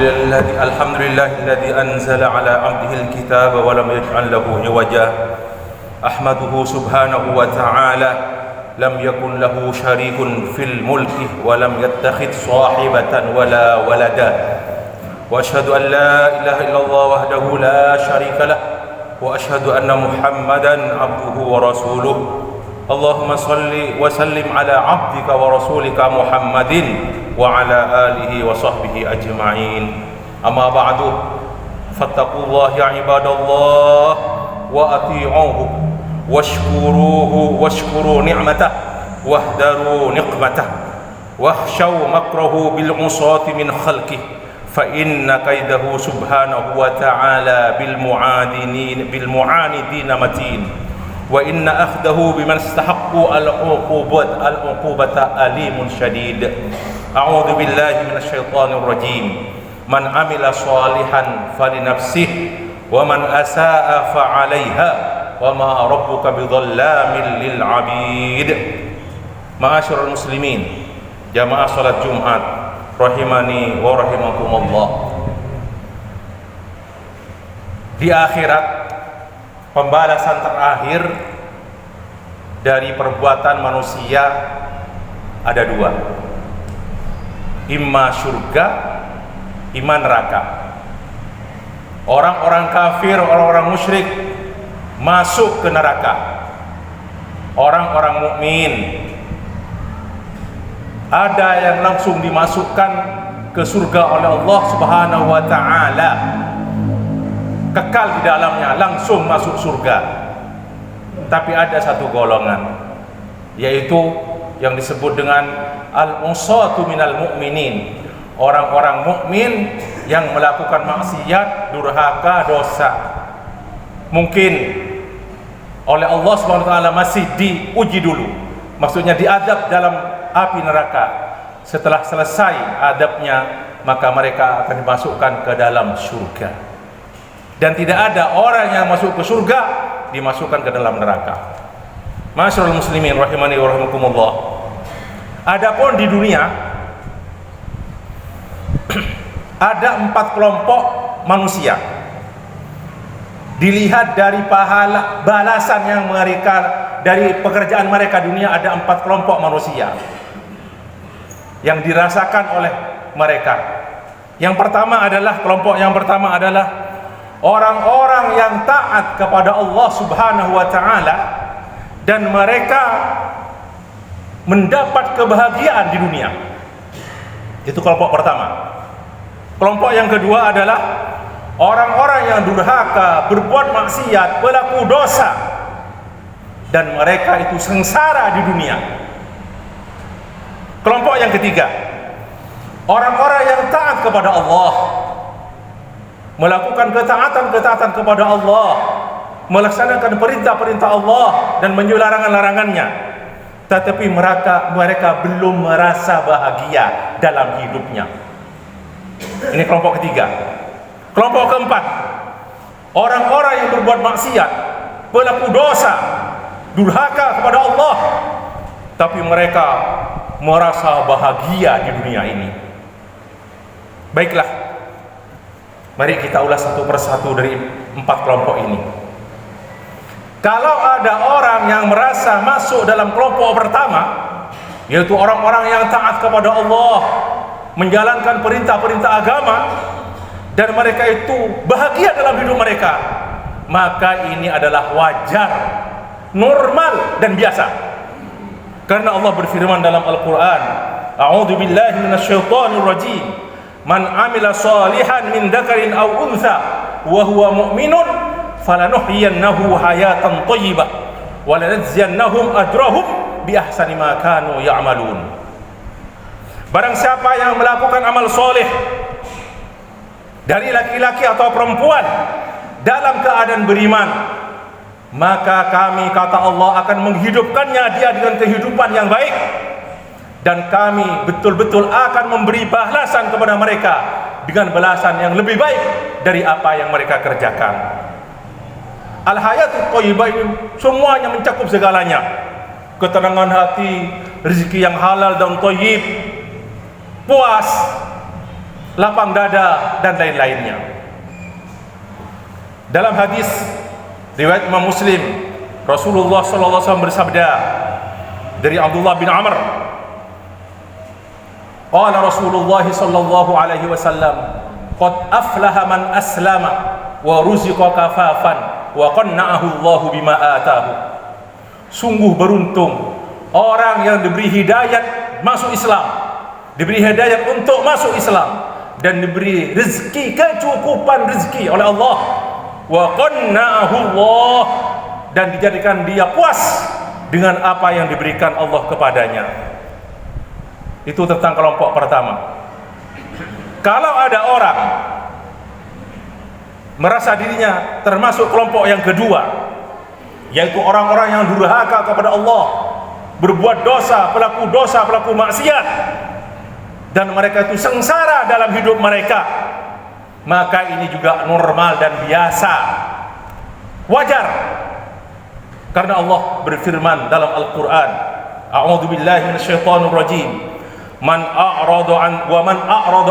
الحمد لله الذي أنزل على عبده الكتاب ولم يجعل له عوجا أحمده سبحانه وتعالى لم يكن له شريك في الملك ولم يتخذ صاحبة ولا ولدا وأشهد أن لا إله إلا الله وحده لا شريك له وأشهد أن محمدا عبده ورسوله اللهم صل وسلم على عبدك ورسولك محمد وعلى آله وصحبه أجمعين أما بعد فاتقوا الله يا عباد الله وأطيعوه واشكروا نعمته واهدروا نقمته واخشوا مكره بالعصاة من خلقه فإن كيده سبحانه وتعالى بالمعاندين متين وإن أخذه بمن استحقوا العقوبة أليم شديد أعوذ بالله من الشيطان الرجيم من عمل صالحا فلنفسه ومن أساء فعليها وما ربك بظلام للعبيد معاشر المسلمين jamaah salat Jumat rahimani wa rahimakumullah. Di akhirat pembalasan terakhir dari perbuatan manusia ada dua, imma surga, imma neraka. Orang-orang kafir, orang-orang musyrik masuk ke neraka. Orang-orang mukmin ada yang langsung dimasukkan ke surga oleh Allah Subhanahu wa taala, kekal di dalamnya, langsung masuk surga. Tapi ada satu golongan, yaitu yang disebut dengan al-usatu minal mu'minin, orang-orang mukmin yang melakukan maksiat, durhaka, dosa. Mungkin oleh Allah Subhanahu wa taala masih diuji dulu, maksudnya diadab dalam api neraka. Setelah selesai adabnya, maka mereka akan dimasukkan ke dalam surga. Dan tidak ada orang yang masuk ke surga dimasukkan ke dalam neraka. Masyarul muslimin rahimani wa rahimakumullah. Adapun di dunia ada 4 kelompok manusia. Dilihat dari pahala balasan yang mereka dari pekerjaan mereka dunia, ada 4 kelompok manusia yang dirasakan oleh mereka. Kelompok yang pertama adalah orang-orang yang taat kepada Allah Subhanahu wa taala dan mereka mendapat kebahagiaan di dunia. Itu kelompok pertama. Kelompok yang kedua adalah orang-orang yang durhaka, berbuat maksiat, pelaku dosa, dan mereka itu sengsara di dunia. Kelompok yang ketiga, orang-orang yang taat kepada Allah, melakukan ketaatan kepada Allah, melaksanakan perintah-perintah Allah dan menjauhi larangan-larangannya, tetapi mereka belum merasa bahagia dalam hidupnya. Ini kelompok ketiga. Kelompok keempat, orang-orang yang berbuat maksiat, pelaku dosa, durhaka kepada Allah, tapi mereka merasa bahagia di dunia ini. Baiklah, mari kita ulas satu persatu dari 4 kelompok ini. Kalau ada orang yang merasa masuk dalam kelompok pertama, yaitu orang-orang yang taat kepada Allah, menjalankan perintah-perintah agama, dan mereka itu bahagia dalam hidup mereka, maka ini adalah wajar, normal dan biasa. Karena Allah berfirman dalam Al-Quran, A'udzu billahi minasyaitonir rajim, man amila salihan min dzakarin aw untha wa huwa mu'minun falanuhyiyannahu hayatan thayyibah wa lanajziyannahum ajrahum bi ahsani ma kanu ya'malun. Barang siapa yang melakukan amal soleh dari laki-laki atau perempuan dalam keadaan beriman, maka kami, kata Allah, akan menghidupkannya dia dengan kehidupan yang baik, dan kami betul-betul akan memberi balasan kepada mereka dengan balasan yang lebih baik dari apa yang mereka kerjakan. Al-hayatul thayyibah ini semuanya mencakup segalanya. Ketenangan hati, rezeki yang halal dan thayyib, puas, lapang dada, dan lain-lainnya. Dalam hadis riwayat Imam Muslim, Rasulullah SAW bersabda dari Abdullah bin Amr, qala Rasulullah sallallahu alaihi wasallam, qad aflaha man aslama wa ruziqa kafafan wa qanna'ahu Allahu bima atahu. Sungguh beruntung orang yang diberi hidayat masuk Islam, diberi hidayat untuk masuk Islam, dan diberi rezeki, kecukupan rezeki oleh Allah, wa qanna'ahu Allah, dan dijadikan dia puas dengan apa yang diberikan Allah kepadanya. Itu tentang kelompok pertama. Kalau ada orang merasa dirinya termasuk kelompok yang kedua, yaitu orang-orang yang durhaka kepada Allah, berbuat dosa, pelaku maksiat, dan mereka itu sengsara dalam hidup mereka, maka ini juga normal dan biasa, wajar. Karena Allah berfirman dalam Al-Quran, a'udzubillahi minasyaitonir rajim, man a'rada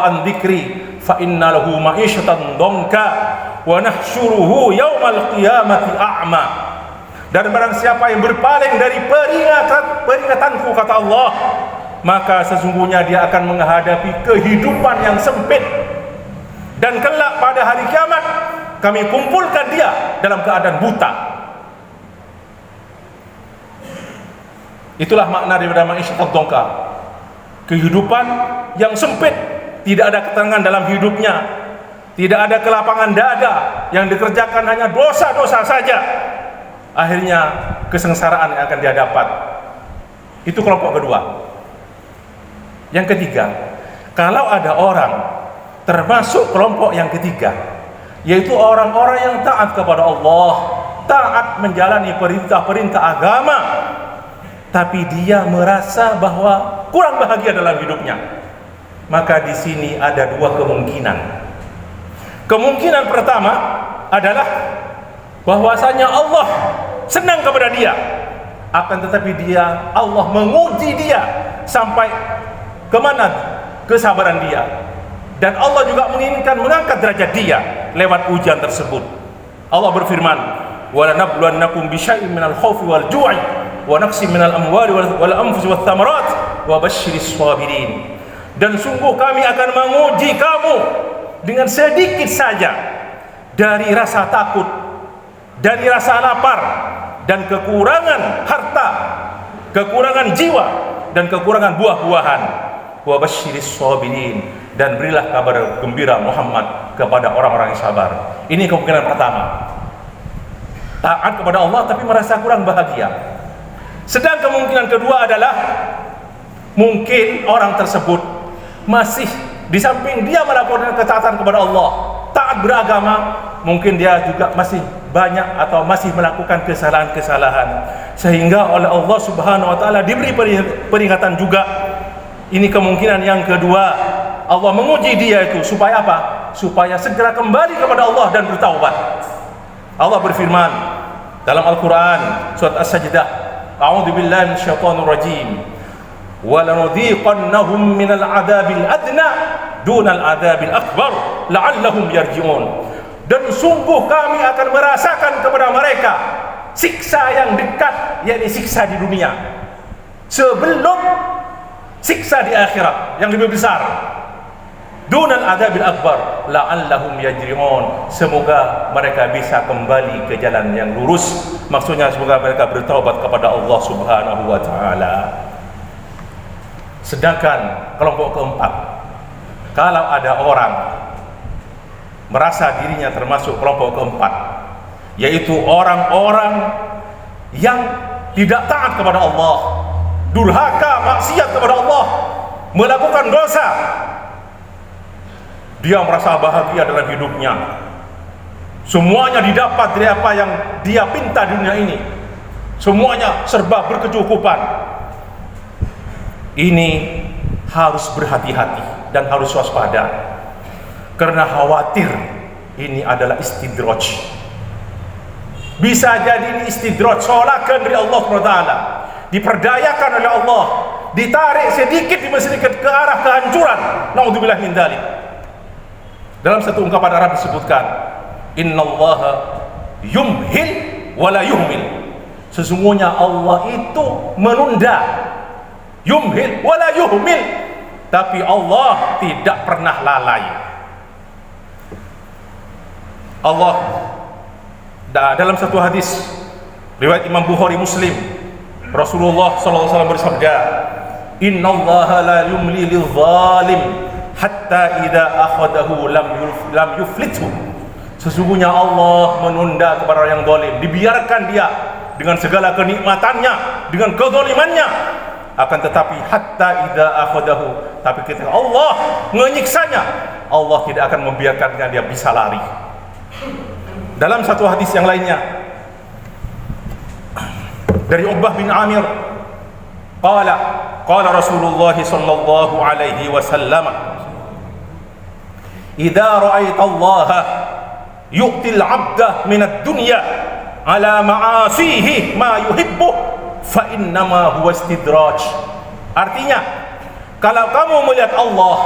an dzikri fa inna lahu ma'isyatan dhanka wa nahsyuruhu yaumal qiyamati a'ma. Dan barang siapa yang berpaling dari peringatanku, kata Allah, maka sesungguhnya dia akan menghadapi kehidupan yang sempit, dan kelak pada hari kiamat kami kumpulkan dia dalam keadaan buta. Itulah makna daripada ma'isyatan dhanka, kehidupan yang sempit, tidak ada ketenangan dalam hidupnya, tidak ada kelapangan dada, yang dikerjakan hanya dosa-dosa saja. Akhirnya kesengsaraan yang akan dia dapat. Itu kelompok kedua. Yang ketiga, kalau ada orang termasuk kelompok yang ketiga, yaitu orang-orang yang taat kepada Allah, taat menjalani perintah-perintah agama, tapi dia merasa bahwa kurang bahagia dalam hidupnya, maka di sini ada dua kemungkinan. Kemungkinan pertama adalah bahwasanya Allah senang kepada dia, akan tetapi Allah menguji dia sampai kemana kesabaran dia, dan Allah juga menginginkan mengangkat derajat dia lewat ujian tersebut. Allah berfirman, wala nabluwannakum bisyai'in minal khaufi wal ju'i wa naqsin minal amwali wal anfusi wath thamarat wa basyiris sabirin. Dan sungguh kami akan menguji kamu dengan sedikit saja dari rasa takut, dari rasa lapar, dan kekurangan harta, kekurangan jiwa, dan kekurangan buah-buahan. Wa basyiris sabirin, dan berilah kabar gembira Muhammad kepada orang-orang yang sabar. Ini kemungkinan pertama. Taat kepada Allah tapi merasa kurang bahagia. Sedang kemungkinan kedua adalah mungkin orang tersebut masih di samping dia melakukan ketaatan kepada Allah, taat beragama, mungkin dia juga masih banyak atau masih melakukan kesalahan-kesalahan, sehingga oleh Allah Subhanahu wa taala diberi peringatan juga. Ini kemungkinan yang kedua. Allah menguji dia itu supaya apa? Supaya segera kembali kepada Allah dan bertaubat. Allah berfirman dalam Al-Quran surat As-Sajdah, a'udzubillahi minasyaitonir rajim, wa lanudhiqannahum minal adabil adna dunal adabil akbar la'allahum yarji'un. Dan sungguh kami akan merasakan kepada mereka siksa yang dekat, yakni siksa di dunia, sebelum siksa di akhirat yang lebih besar. Dunal adabil akbar la'allahum yarji'un. Semoga mereka bisa kembali ke jalan yang lurus. Maksudnya semoga mereka bertaubat kepada Allah Subhanahu wa taala. Sedangkan kelompok keempat, kalau ada orang merasa dirinya termasuk kelompok keempat, yaitu orang-orang yang tidak taat kepada Allah, durhaka, maksiat kepada Allah, melakukan dosa, dia merasa bahagia dalam hidupnya, semuanya didapat dari apa yang dia pinta di dunia ini, semuanya serba berkecukupan. Ini harus berhati-hati dan harus waspada, karena khawatir ini adalah istidraj. Bisa jadi ini istidraj, solakan dari Allah SWT, diperdayakan oleh Allah, ditarik sedikit demi sedikit ke arah kehancuran. Naudzubillah min dzalik. Dalam satu ungkapan Arab disebutkan, innallaha yumhil wala yuhmil. Sesungguhnya Allah itu menunda, yumhil wala yuhmil, tapi Allah tidak pernah lalai. Allah dalam satu hadis riwayat Imam Bukhari Muslim, Rasulullah SAW bersabda, innallaha la yumli lidh-dhalim hatta idza akhadahu lam yuflithu. Sesungguhnya Allah menunda kepada orang yang zalim, dibiarkan dia dengan segala kenikmatannya, dengan kezalimannya, akan tetapi hatta idza akhadahu, tapi ketika Allah menyiksanya, Allah tidak akan membiarkan dia bisa lari. Dalam satu hadis yang lainnya dari Uqbah bin Amir, qala Rasulullah sallallahu alaihi wasallam, idza ra'aita Allah yu'til 'abda min ad-dunya ala ma'asihi ma yuhibbu fa innama huwa istidraj. Artinya, kalau kamu melihat Allah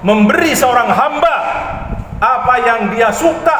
memberi seorang hamba apa yang dia suka,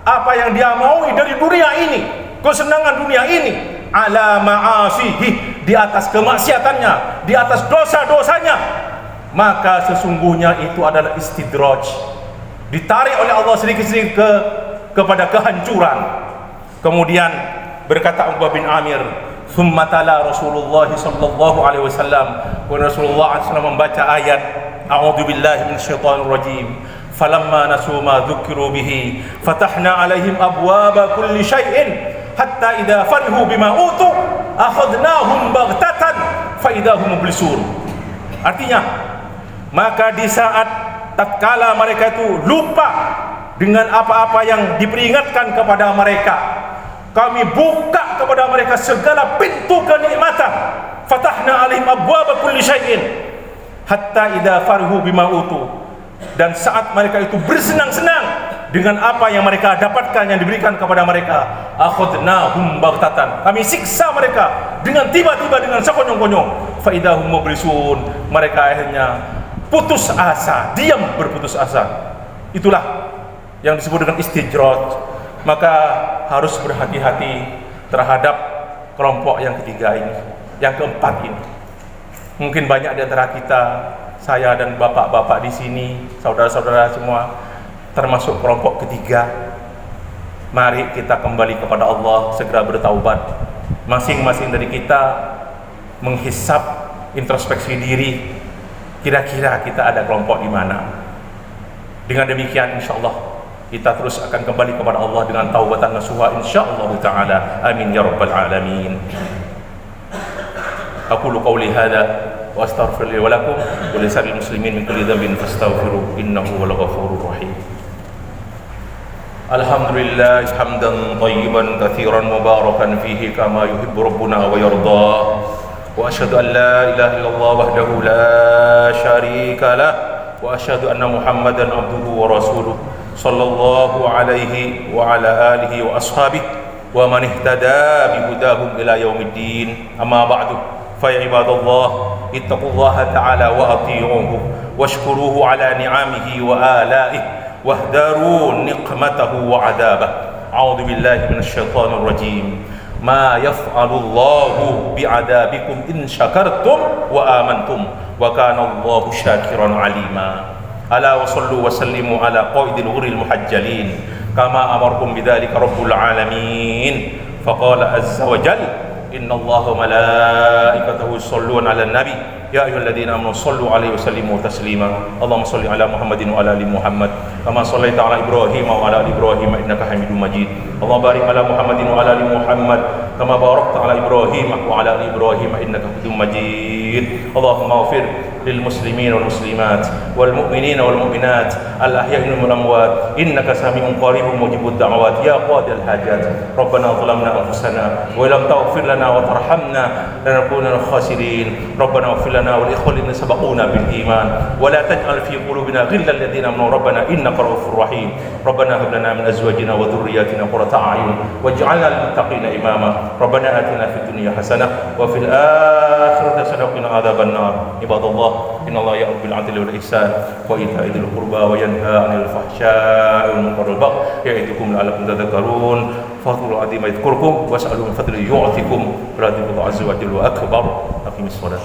apa yang dia maui dari dunia ini, kesenangan dunia ini, ala ma'asihi, di atas kemaksiatannya, di atas dosa-dosanya, maka sesungguhnya itu adalah istidraj, ditarik oleh Allah sedikit-sedikit kepada kehancuran. Kemudian berkata Uqbah bin Amir, thumma tala Rasulullah sallallahu alaihi wasallam, Rasulullah SAW membaca ayat a'udzubillahi minasyaitonir rajim, falamma nasu ma dzukiru bihi fatahna alaihim abwaba kulli syai'in hatta idza farihu bima utu akhadnahum baghtatan fa idza hum mublisun. Artinya, maka di saat tatkala mereka itu lupa dengan apa-apa yang diperingatkan kepada mereka, kami buka kepada mereka segala pintu kenikmatan, fatahna alaihim abwaba kulli syai'in hatta idza farihu bima utu, dan saat mereka itu bersenang-senang dengan apa yang mereka dapatkan, yang diberikan kepada mereka, akhadnahum baghtatan, kami siksa mereka dengan tiba-tiba, dengan sekonyong-konyong, fa idahum mublisun, mereka akhirnya putus asa, diam berputus asa. Itulah yang disebut dengan istidraj. Maka harus berhati-hati terhadap kelompok yang ketiga ini, yang keempat ini. Mungkin banyak di antara kita, saya dan bapak-bapak di sini, saudara-saudara semua, termasuk kelompok ketiga. Mari kita kembali kepada Allah, segera bertaubat. Masing-masing dari kita menghisap, introspeksi diri, kira-kira kita ada kelompok di mana. Dengan demikian insyaallah kita terus akan kembali kepada Allah dengan taubatan nasuha insyaallah taala. Amin ya rabbal alamin. Aqulu qawli hadza wa astaghfiru li wa lakum wa lisa'il muslimin min kulli dhanbin fastaghfiruhu innahu huwal ghafurur rahim. Alhamdulillah hamdan tayyiban katsiran mubarakan fihi kama yuhibbu rabbuna wa yarda. Wa asyhadu an la ilaha illallah wahdahu la syarika lah wa asyhadu anna Muhammadan abduhu wa rasuluh sallallahu alaihi wa ala alihi wa ashabihi wa man ihtada bi hudahum ila yaumiddin. Amma ba'du, fa ya ibadallah ittaqullaha ta'ala wa ati'uhu washkuruhu ala ni'amihi wa ala'ihi wahdaru niqmatahu wa 'adabahu. A'udzu billahi minasy syaithanir rajim. Ma yaf'alullahu bi'adabikum in syakartum wa amantum wa kana Allahu syakiran 'alima. Ala wa sallu wa sallimu ala qaidil ghuril muhajjalin kama amarkum bidzalika rabbul alamin. Faqala azza wa jalla inna Allaha wa malaikatahu yusholluna 'alan nabi ya ayyuhalladzina amanu shallu 'alaihi wa sallimu taslima. Allahumma shalli 'ala Muhammadin wa 'ala ali Muhammad kama shallaita 'ala Ibrahim wa 'ala ali Ibrahim innaka Hamidum Majid. Allahumma barik 'ala Muhammadin wa 'ala ali Muhammad kama barakta 'ala Ibrahim wa 'ala ali Ibrahim innaka Hamidum Majid. Allahumma ighfir للمسلمين والمسلمات والمؤمنين والمؤمنات الأحياء منهم والأموات إنك سميع قريب مجيب الدعوات يا قاضي الحاجات. ربنا ظلمنا أنفسنا ولم تغفر لنا وترحمنا لنكونن من الخاسرين. ربنا اغفر لنا والإخوة الذين سبقونا بالإيمان ولا تجعل في قلوبنا غلا الذين آمنوا ربنا إنك رؤوف رحيم. ربنا هب لنا من أزواجنا وذرياتنا قرة أعين واجعلنا للمتقين إماما ربنا آتنا في الدنيا حسنة وفي الآخرة حسنة وقنا عذاب النار عباد الله إن الله يأمر بالعدل والإحسان وإيتاء ذي القربى وينهى عن الفحشاء والمنكر والبغي يعظكم لعلكم تذكرون فاذكروا الله العظيم يذكركم واسألوا من فضله يعطكم ولذكر الله عز وجل أكبر أقيموا الصلاة